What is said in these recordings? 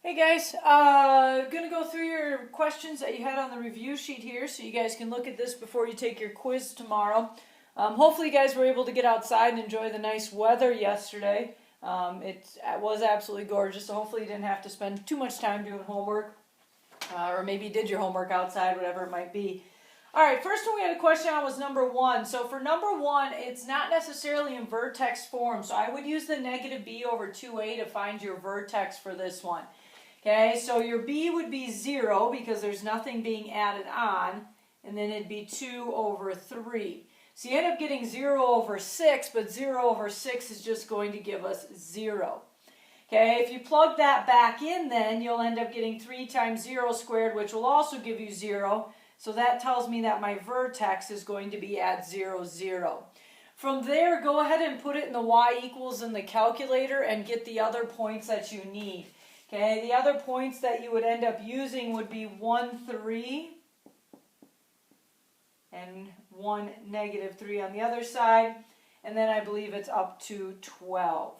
Hey guys, gonna go through your questions that you had on the review sheet here so you guys can look at this before you take your quiz tomorrow. Hopefully you guys were able to get outside and enjoy the nice weather yesterday. It was absolutely gorgeous, so hopefully you didn't have to spend too much time doing homework, or maybe you did your homework outside, whatever it might be. Alright, first one we had a question on was number 1. So for number 1, it's not necessarily in vertex form, so I would use the negative b over 2a to find your vertex for this one. Okay, so your b would be 0 because there's nothing being added on, and then it'd be 2 over 3. So you end up getting 0 over 6, but 0 over 6 is just going to give us 0. Okay, if you plug that back in then, you'll end up getting 3 times 0 squared, which will also give you 0. So that tells me that my vertex is going to be at 0, 0. From there, go ahead and put it in the y equals in the calculator and get the other points that you need. Okay, the other points that you would end up using would be 1, 3, and 1, negative 3 on the other side, and then I believe it's up to 12.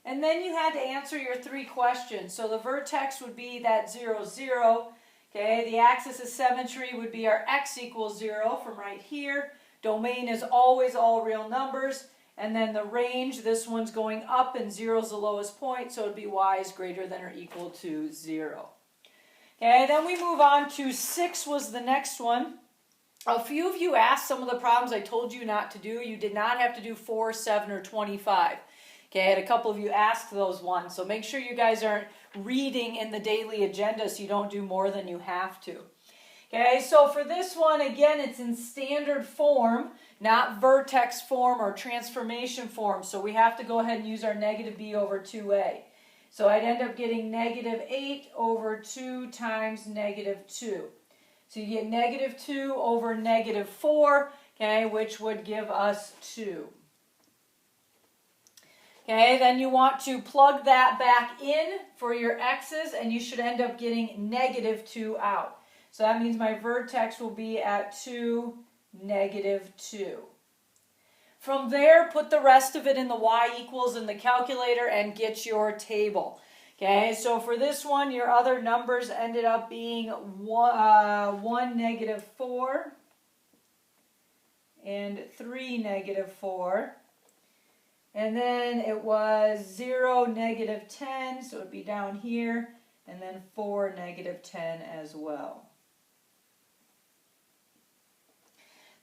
And then you had to answer your 3 questions. So the vertex would be that 0, 0. Okay, the axis of symmetry would be our x equals 0 from right here. Domain is always all real numbers. And then the range, this one's going up and 0 is the lowest point, so it would be y is greater than or equal to 0. Okay, then we move on to 6 was the next one. A few of you asked some of the problems I told you not to do. You did not have to do 4, 7, or 25. Okay, I had a couple of you ask those ones, so make sure you guys aren't reading in the daily agenda so you don't do more than you have to. Okay, so for this one, again, it's in standard form, not vertex form or transformation form, so we have to go ahead and use our negative b over 2a. So I'd end up getting negative 8 over 2 times negative 2. So you get negative 2 over negative 4, okay, which would give us 2. Okay, then you want to plug that back in for your x's, and you should end up getting negative 2 out. So that means my vertex will be at 2, negative 2. From there, put the rest of it in the y equals in the calculator and get your table. Okay, so for this one, your other numbers ended up being 1, negative 4, and 3, negative 4. And then it was 0, negative 10, so it would be down here, and then 4, negative 10 as well.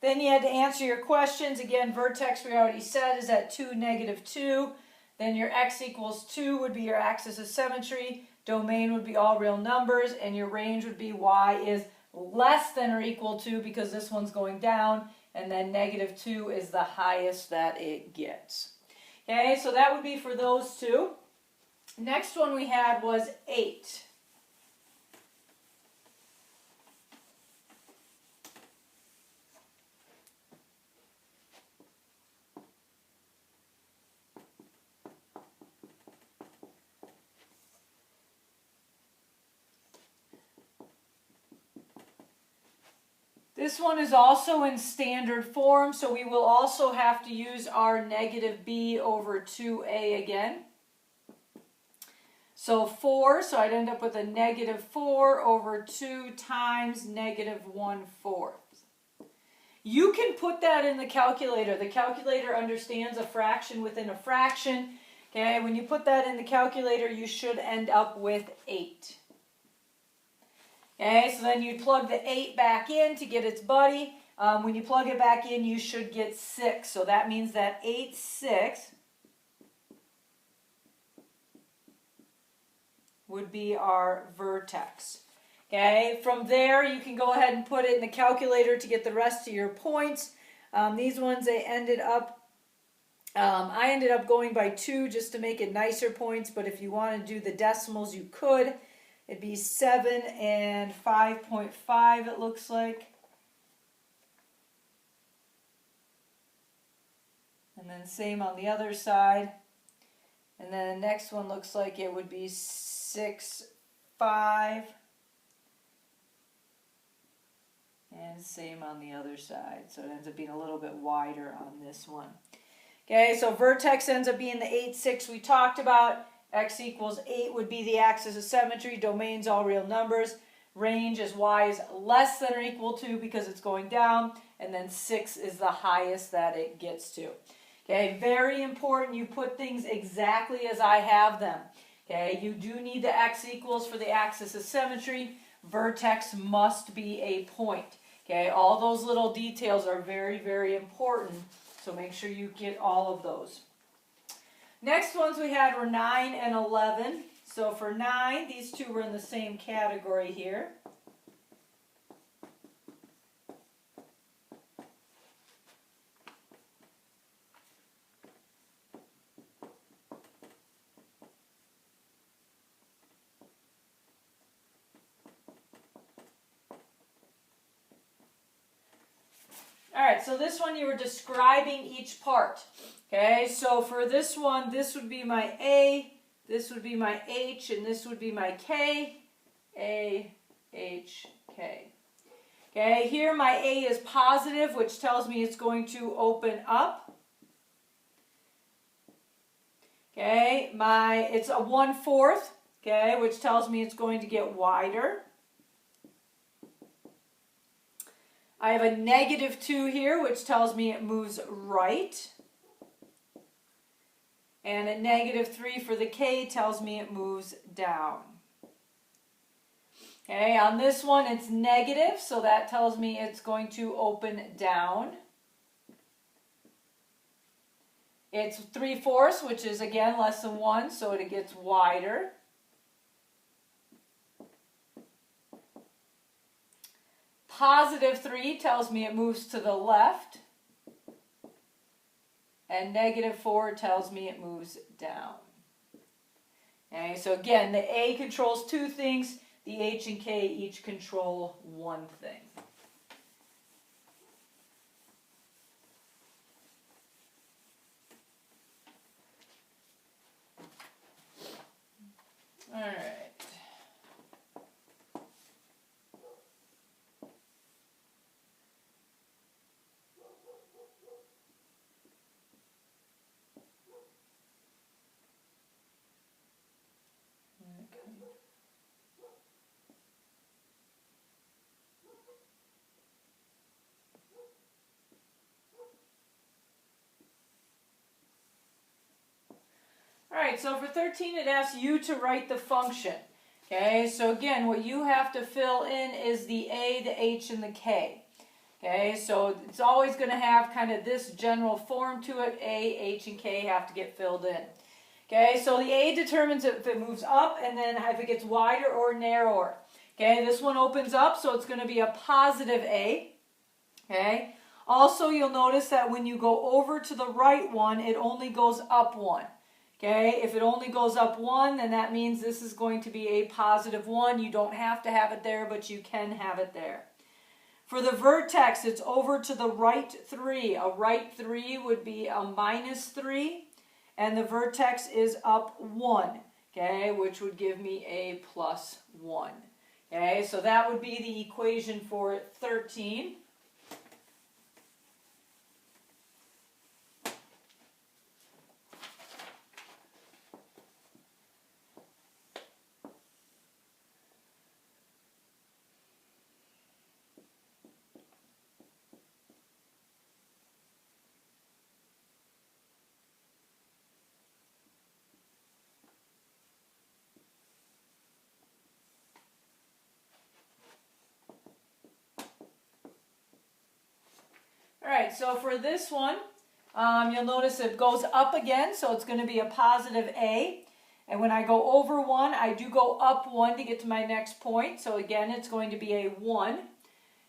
Then you had to answer your questions. Again, vertex we already said is at 2, negative 2. Then your x equals 2 would be your axis of symmetry. Domain would be all real numbers, and your range would be y is less than or equal to, because this one's going down, and then negative 2 is the highest that it gets. Okay, so that would be for those two. Next one we had was 8. This one is also in standard form, so we will also have to use our negative b over 2a again. So 4, so I'd end up with a negative 4 over 2 times negative 1/4. You can put that in the calculator. The calculator understands a fraction within a fraction. Okay, when you put that in the calculator, you should end up with 8. Okay, so then you plug the 8 back in to get its buddy. When you plug it back in, you should get 6. So that means that 8, 6 would be our vertex. Okay, from there you can go ahead and put it in the calculator to get the rest of your points. These ones, they ended up, I ended up going by 2 just to make it nicer points, but if you want to do the decimals, you could. It'd be 7 and 5.5, it looks like. And then same on the other side. And then the next one looks like it would be 6, 5. And same on the other side. So it ends up being a little bit wider on this one. Okay, so vertex ends up being the 8, 6 we talked about. X equals 8 would be the axis of symmetry. Domain's all real numbers. Range is y is less than or equal to because it's going down. And then 6 is the highest that it gets to. Okay, very important you put things exactly as I have them. Okay, you do need the x equals for the axis of symmetry. Vertex must be a point. Okay, all those little details are very, very important. So make sure you get all of those. Next ones we had were 9 and 11. So for 9, these two were in the same category here. Alright, so this one you were describing each part. Okay, so for this one, this would be my A, this would be my H, and this would be my K. A, H, K. Okay, here my A is positive, which tells me it's going to open up. Okay, it's a 1/4, okay, which tells me it's going to get wider. I have a -2 here, which tells me it moves right. And a -3 for the K tells me it moves down. Okay, on this one it's negative, so that tells me it's going to open down. It's 3/4, which is again less than 1, so it gets wider. +3 tells me it moves to the left. And -4 tells me it moves down. Okay, so again, the A controls 2 things. The H and K each control 1 thing. All right. Alright, so for 13 it asks you to write the function. Okay, so again, what you have to fill in is the A, the H, and the K. Okay, so it's always going to have kind of this general form to it. A, H, and K have to get filled in. Okay, so the A determines if it moves up and then if it gets wider or narrower. Okay, this one opens up, so it's going to be a positive A. Okay, also you'll notice that when you go over to the right one, it only goes up 1. Okay, if it only goes up 1, then that means this is going to be a positive 1. You don't have to have it there, but you can have it there. For the vertex, it's over to the right 3. A right 3 would be a -3, and the vertex is up 1, okay, which would give me a +1. Okay, so that would be the equation for 13. Alright, so for this one, you'll notice it goes up again, so it's going to be a positive A. And when I go over 1, I do go up 1 to get to my next point. So again, it's going to be a 1.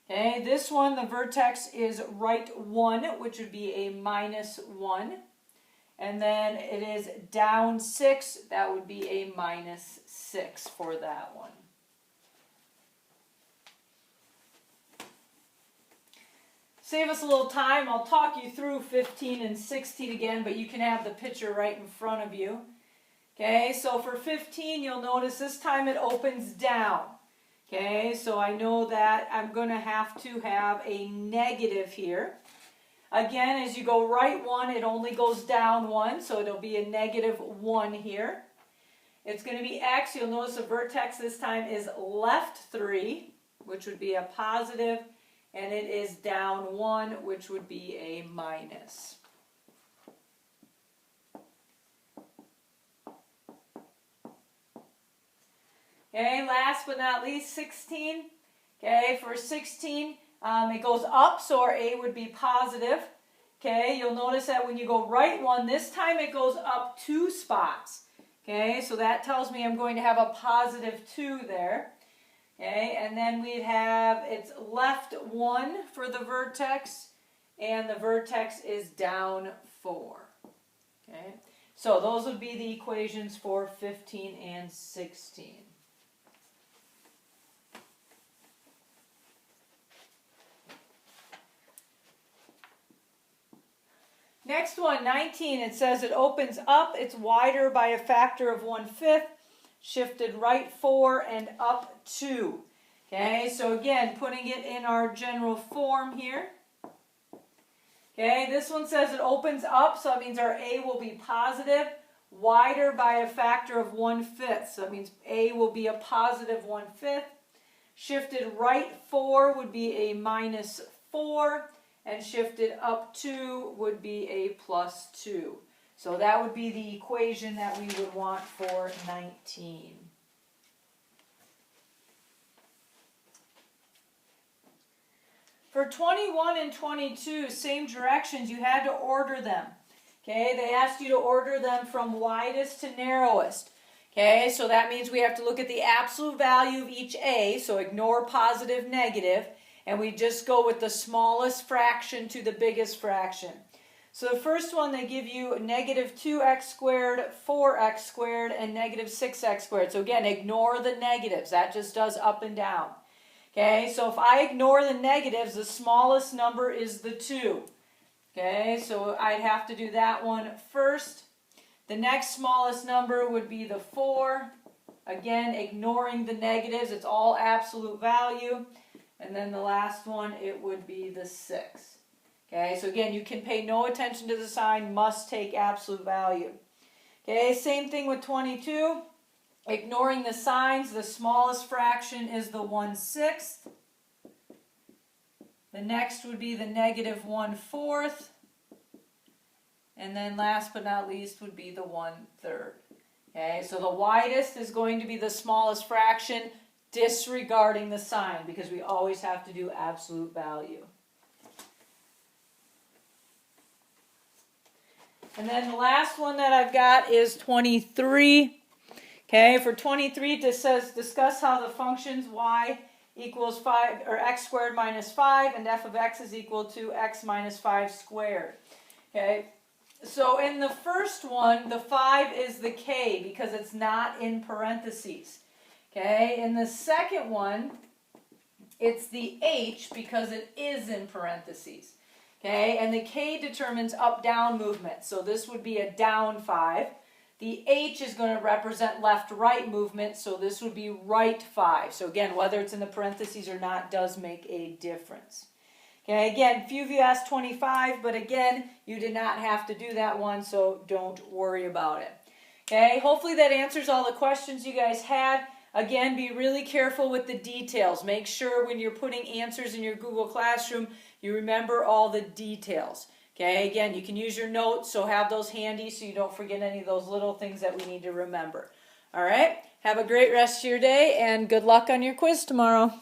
Okay, this one, the vertex is right 1, which would be a -1. And then it is down 6, that would be a -6 for that one. Save us a little time. I'll talk you through 15 and 16 again, but you can have the picture right in front of you. Okay, so for 15, you'll notice this time it opens down. Okay, so I know that I'm going to have a negative here. Again, as you go right 1, it only goes down 1, so it'll be a -1 here. It's going to be x. You'll notice the vertex this time is left 3, which would be a positive, and it is down 1, which would be a minus. Okay, last but not least, 16. Okay, for 16, it goes up, so our a would be positive. Okay, you'll notice that when you go right 1, this time it goes up 2 spots. Okay, so that tells me I'm going to have a positive 2 there. Okay, and then we'd have, it's left 1 for the vertex, and the vertex is down 4. Okay, so those would be the equations for 15 and 16. Next one, 19, it says it opens up, it's wider by a factor of 1/5, shifted right 4 and up 2. Okay, so again, putting it in our general form here. Okay, this one says it opens up, so that means our a will be positive, wider by a factor of 1/5, so that means a will be a positive 1/5. Shifted right 4 would be a -4. And shifted up 2 would be a +2. So that would be the equation that we would want for 19. For 21 and 22, same directions, you had to order them. Okay, they asked you to order them from widest to narrowest. Okay, so that means we have to look at the absolute value of each a, so ignore positive, negative. And we just go with the smallest fraction to the biggest fraction. So the first one, they give you -2x squared, 4x squared, and -6x squared. So again, ignore the negatives. That just does up and down. Okay, so if I ignore the negatives, the smallest number is the 2. Okay, so I'd have to do that one first. The next smallest number would be the 4. Again, ignoring the negatives, it's all absolute value. And then the last one, it would be the 6. Okay, so again, you can pay no attention to the sign, must take absolute value. Okay, same thing with 22. Ignoring the signs, the smallest fraction is the 1/6. The next would be the -1/4. And then last but not least would be the 1/3. Okay, so the widest is going to be the smallest fraction, disregarding the sign, because we always have to do absolute value. And then the last one that I've got is 23. Okay, for 23 it says discuss how the functions y equals 5 or x squared minus 5 and f of x is equal to x minus 5 squared. Okay, so in the first one, the 5 is the k because it's not in parentheses. Okay, in the second one, it's the h because it is in parentheses. Okay, and the k determines up-down movement. So this would be a down 5. The h is going to represent left-right movement, so this would be right 5. So again, whether it's in the parentheses or not does make a difference. Okay, again, few of you asked 25, but again, you did not have to do that one, so don't worry about it. Okay, hopefully that answers all the questions you guys had. Again, be really careful with the details. Make sure when you're putting answers in your Google Classroom, you remember all the details. Okay, again, you can use your notes, so have those handy so you don't forget any of those little things that we need to remember. All right, have a great rest of your day, and good luck on your quiz tomorrow.